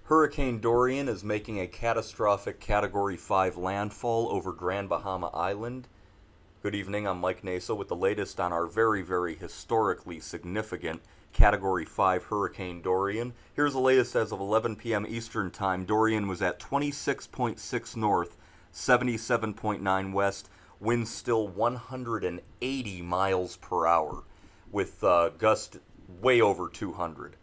Hurricane Dorian is making a catastrophic Category 5 landfall over Grand Bahama Island. Good evening, I'm Mike Nasa with the latest on our very historically significant Category 5 Hurricane Dorian. Here's the latest as of 11 p.m. Eastern Time. Dorian was at 26.6 north, 77.9 west, winds still 180 miles per hour, with gusts way over 200.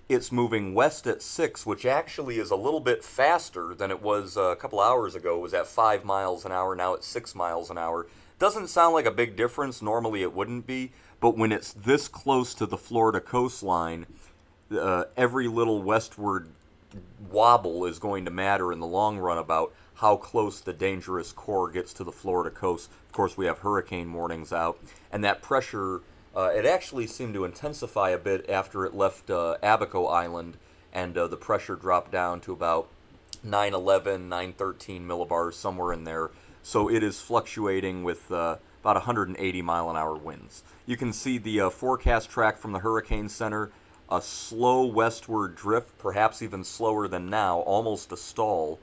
It's moving west at 6, which actually is a little bit faster than it was a couple hours ago. It was at 5 miles an hour, now it's 6 miles an hour. Doesn't sound like a big difference. Normally it wouldn't be, but when it's this close to the Florida coastline, every little westward wobble is going to matter in the long run about how close the dangerous core gets to the Florida coast. Of course, we have hurricane warnings out, and that pressure, it actually seemed to intensify a bit after it left Abaco Island, and the pressure dropped down to about 911, 913 millibars, somewhere in there. So it is fluctuating with about 180 mile an hour winds. You can see the forecast track from the Hurricane Center, a slow westward drift, perhaps even slower than now, almost a stall,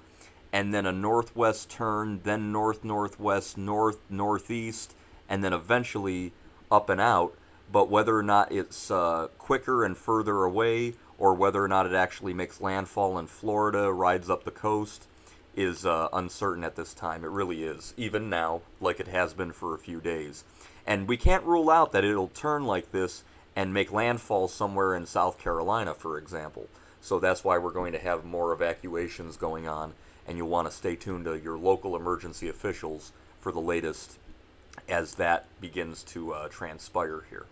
and then a northwest turn, then north-northwest, north-northeast, and then eventually up and out. But whether or not it's quicker and further away, or whether or not it actually makes landfall in Florida, rides up the coast, is uncertain at this time. It really is, even now, like it has been for a few days. And we can't rule out that it'll turn like this and make landfall somewhere in South Carolina, for example. So that's why we're going to have more evacuations going on, and you'll want to stay tuned to your local emergency officials for the latest as that begins to transpire here.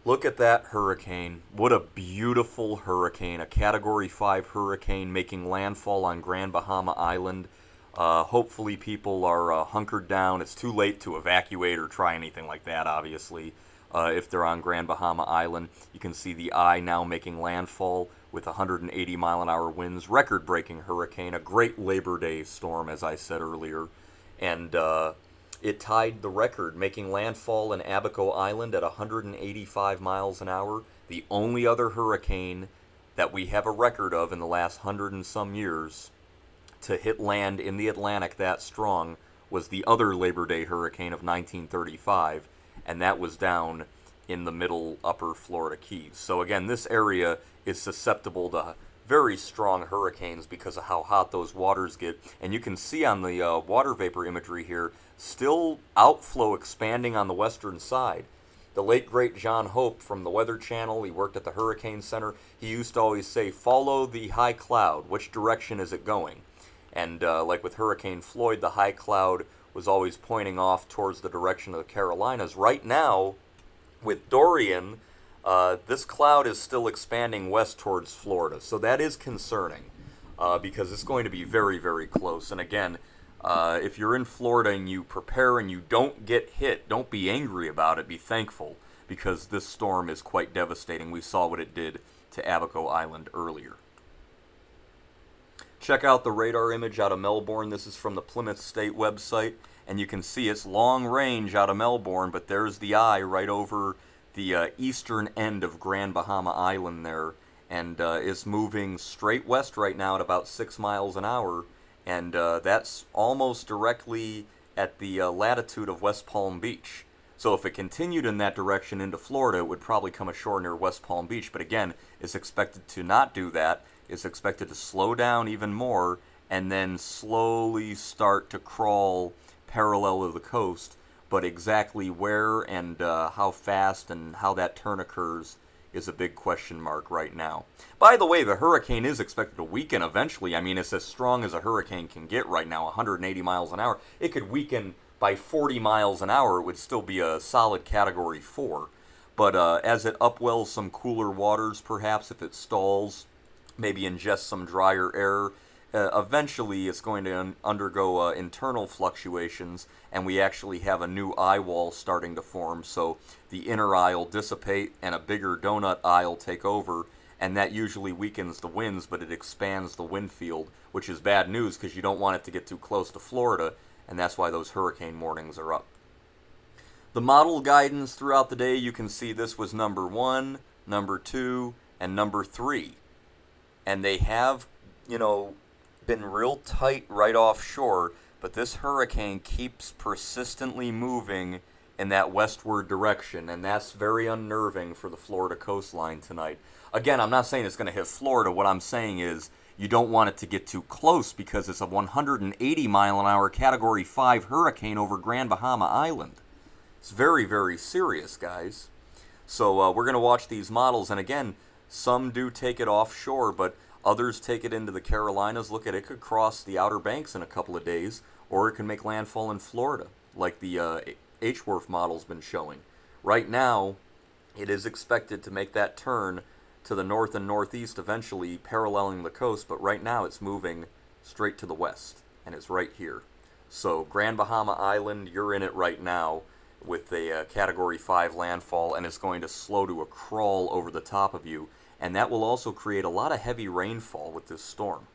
Look at that hurricane. What a beautiful hurricane. A Category 5 hurricane making landfall on Grand Bahama Island. Hopefully people are hunkered down. It's too late to evacuate or try anything like that, obviously. If they're on Grand Bahama Island, you can see the eye now making landfall with 180 mile an hour winds. Record-breaking hurricane. A great Labor Day storm, as I said earlier. And it tied the record, making landfall in Abaco Island at 185 miles an hour. The only other hurricane that we have a record of in the last 100 and some years to hit land in the Atlantic that strong was the other Labor Day hurricane of 1935, and that was down in the middle upper Florida Keys. So again, this area is susceptible to very strong hurricanes because of how hot those waters get. And you can see on the water vapor imagery here, still outflow expanding on the western side. The late great John Hope from the Weather Channel, he worked at the Hurricane Center, he used to always say, follow the high cloud, which direction is it going? And like with Hurricane Floyd, the high cloud was always pointing off towards the direction of the Carolinas. Right now, with Dorian, this cloud is still expanding west towards Florida, so that is concerning because it's going to be very close. And again, if you're in Florida and you prepare and you don't get hit, don't be angry about it, be thankful, because this storm is quite devastating. We saw what it did to Abaco Island earlier. Check out the radar image out of Melbourne. This is from the Plymouth State website, and you can see it's long range out of Melbourne, but there's the eye right over the eastern end of Grand Bahama Island there, and it's moving straight west right now at about 6 miles an hour, and that's almost directly at the latitude of West Palm Beach. So if it continued in that direction into Florida, it would probably come ashore near West Palm Beach, but again, it's expected to not do that. It's expected to slow down even more and then slowly start to crawl parallel to the coast. But exactly where and how fast and how that turn occurs is a big question mark right now. By the way, the hurricane is expected to weaken eventually. I mean, it's as strong as a hurricane can get right now, 180 miles an hour. It could weaken by 40 miles an hour. It would still be a solid Category 4. But as it upwells some cooler waters, perhaps if it stalls, maybe ingest some drier air, eventually it's going to undergo internal fluctuations, and we actually have a new eye wall starting to form, so the inner eye will dissipate and a bigger donut eye will take over, and that usually weakens the winds, but it expands the wind field, which is bad news because you don't want it to get too close to Florida, and that's why those hurricane warnings are up. The model guidance throughout the day, you can see this was number 1, number 2, and number 3. and they have, been real tight right offshore, but this hurricane keeps persistently moving in that westward direction, and that's very unnerving for the Florida coastline tonight. Again, I'm not saying it's going to hit Florida. What I'm saying is you don't want it to get too close because it's a 180 mile an hour Category 5 hurricane over Grand Bahama Island. It's very, very serious, guys. So we're going to watch these models, and again, some do take it offshore, but others take it into the Carolinas. Look at it, could cross the Outer Banks in a couple of days, or it can make landfall in Florida, like the H-Wharf model's been showing. Right now, it is expected to make that turn to the north and northeast, eventually paralleling the coast, but right now it's moving straight to the west, and it's right here. So Grand Bahama Island, you're in it right now with a Category 5 landfall, and it's going to slow to a crawl over the top of you, and that will also create a lot of heavy rainfall with this storm.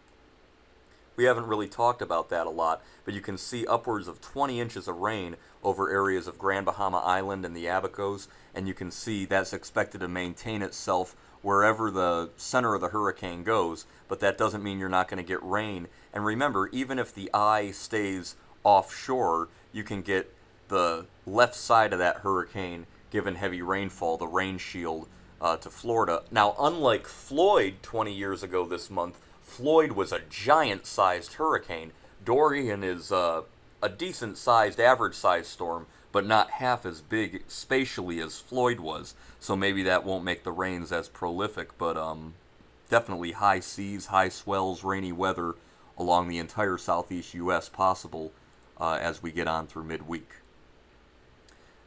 We haven't really talked about that a lot, but you can see upwards of 20 inches of rain over areas of Grand Bahama Island and the Abacos, and you can see that's expected to maintain itself wherever the center of the hurricane goes, but that doesn't mean you're not going to get rain. And remember, even if the eye stays offshore, you can get the left side of that hurricane given heavy rainfall, the rain shield, to Florida. Now, unlike Floyd 20 years ago this month, Floyd was a giant-sized hurricane. Dorian is a decent-sized, average-sized storm, but not half as big spatially as Floyd was. So maybe that won't make the rains as prolific, but definitely high seas, high swells, rainy weather along the entire southeast U.S. possible as we get on through midweek.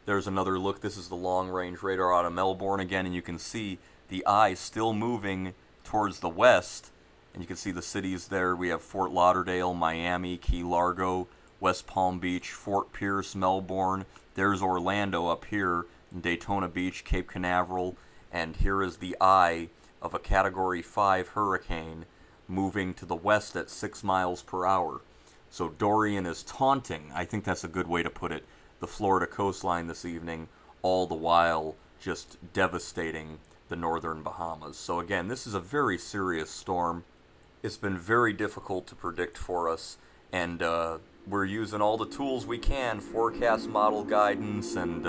There's another look. This is the long-range radar out of Melbourne again, and you can see the eye still moving towards the west, and you can see the cities there. We have Fort Lauderdale, Miami, Key Largo, West Palm Beach, Fort Pierce, Melbourne. There's Orlando up here, Daytona Beach, Cape Canaveral, and here is the eye of a Category 5 hurricane moving to the west at 6 miles per hour. So Dorian is taunting, I think that's a good way to put it, the Florida coastline this evening, all the while just devastating the northern Bahamas. So again, this is a very serious storm. It's been very difficult to predict for us, and we're using all the tools we can, forecast model guidance and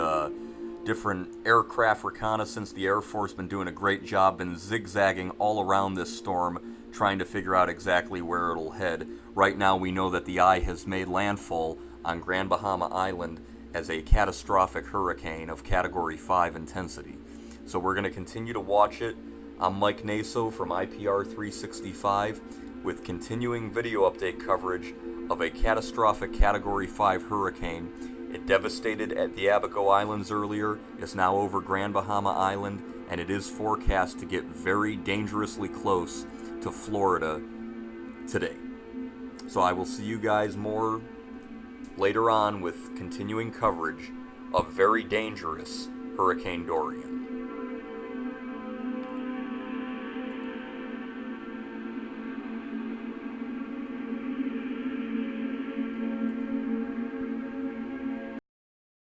different aircraft reconnaissance. The Air Force has been doing a great job, been zigzagging all around this storm, trying to figure out exactly where it'll head. Right now we know that the eye has made landfall on Grand Bahama Island as a catastrophic hurricane of Category 5 intensity. So we're going to continue to watch it. I'm Mike Naso from IPR 365 with continuing video update coverage of a catastrophic Category 5 hurricane. It devastated at the Abaco Islands earlier. It's now over Grand Bahama Island, and it is forecast to get very dangerously close to Florida today. So I will see you guys more later on with continuing coverage of very dangerous Hurricane Dorian.